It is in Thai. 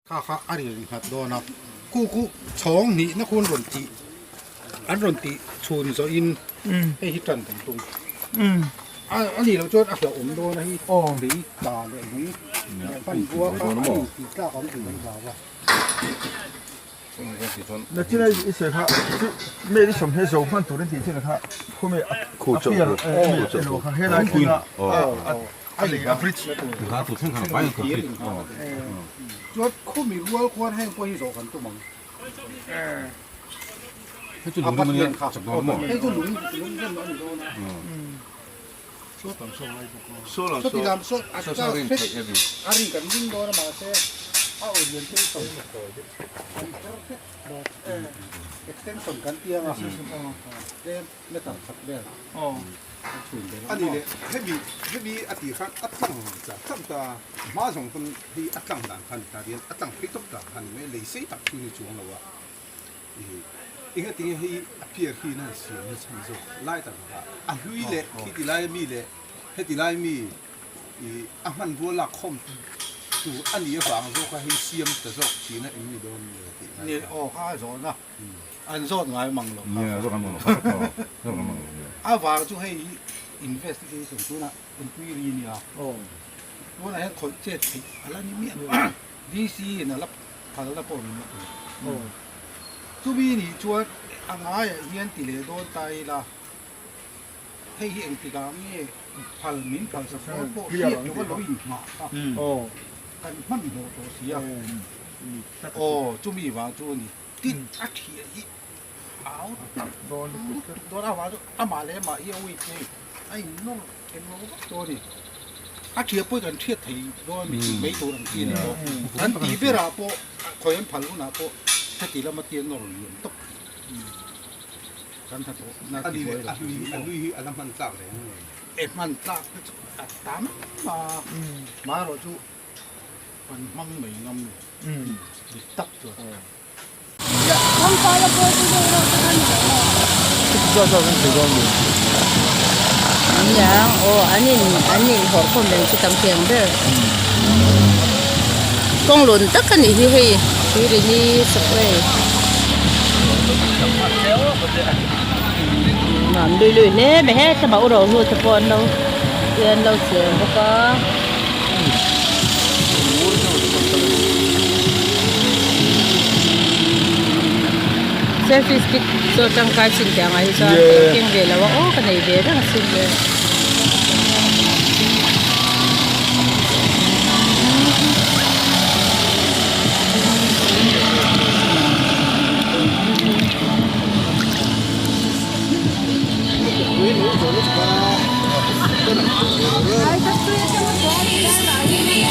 ข้าอะไรครับโดนับคู่ช่องนี้นักคนรนตีอันรนตีชูนโซอินให้ฮิตรันตรงอันนี้เราจดอักษรโดนะฮิหรือตาเลยนี้ปั้นบัวข้าวตีก้าของถึงมันว่า那进来一些他，每的上黑手换多的地这个他后面酷走我看黑来看了อันนี้อัฟริก他都挺看反应可以จดคู่มีวัวควรให้พวกที่โสกันตัวมัง他就弄么呢整到么ให้ตัวหลุมเงินน้อยโดนะสวดต่างสวดอะไรพวกสวดที่ดำสวดอาจจะเฟสอาริกันยิ่งโดนมาเซ่เอาเงินที่ส่งextension กันเตียงอ่ะเล่นไม่ต่างสักเดือนอันนี้เนี่ยให้มีอดีตขั้นอัดตั้งจากขั้นตามาส่งคนที่อัดตั้งด่านขั้นตาเรียนอัดตั้งพิจารณาขั้นไม่เลยใช้ตักที่ในช่วงเราว่าอีกทีให้เพียรที่นั่นเสียงชั้นสูงไล่ต่างหากอ่ะลุยเละที่ตีไล่มีเละให้ตีไล่มีอ่ะมันบัวหลักคมตัวอันนี้ฟัง说ให้เสียมแต่说ทีนั้นมีโดนนี่ข้าสอนนะอันสอนไงมั่งหรอกเนี่ย说干嘛说干嘛อาว่าจะให้ investigation ตัวน่ะ inquiry เนี่ยตัวนั้นให้คนเจ็ดอะไรนี่เมียDC น่ะรับผ่านรับปนตัวนี้นี่ชัวอันไหนเฮียนติเลโดนตายละให้เฮียนติกามีผ่านมิ้นผ่านสปอร์ตเฮียนอยู่ว่าเราอินมากันมันโหดเสียจุมีว่าจุนี่ติดอัดเทียอีเอาโดนเอาว่าอามาเลยมาเยี่ยวิธีไอ้น้องเอ็มโลตัวนี้อาเทียป่วยกันเทียถีโดนไม่ตัวนังกินเลยอันตีเปราโปคอยอันพันลุนาโปถ้าตีแล้วมาเตียนนอร์เลียนตกกันทัดโตน่าตีเลยอันนี้อันนั้นมันจับเลยมันจับตามมาเราจูมันมั่งไม่งำดิตักตัว그냥 아닌 hormone kita tiangde kong lun takkan ini hei ini spray làm lười lười nè mẹ hết sao bảo đồ luôn cho con đâu tiền đâu tiền không có selfie stick so trong cái xin chào ngày sau kinh về là ô cái này về rất là xinhเลยHãy subscribe cho kênh Ghiền Mì Gõ để không bỏ lỡ những video hấp dẫn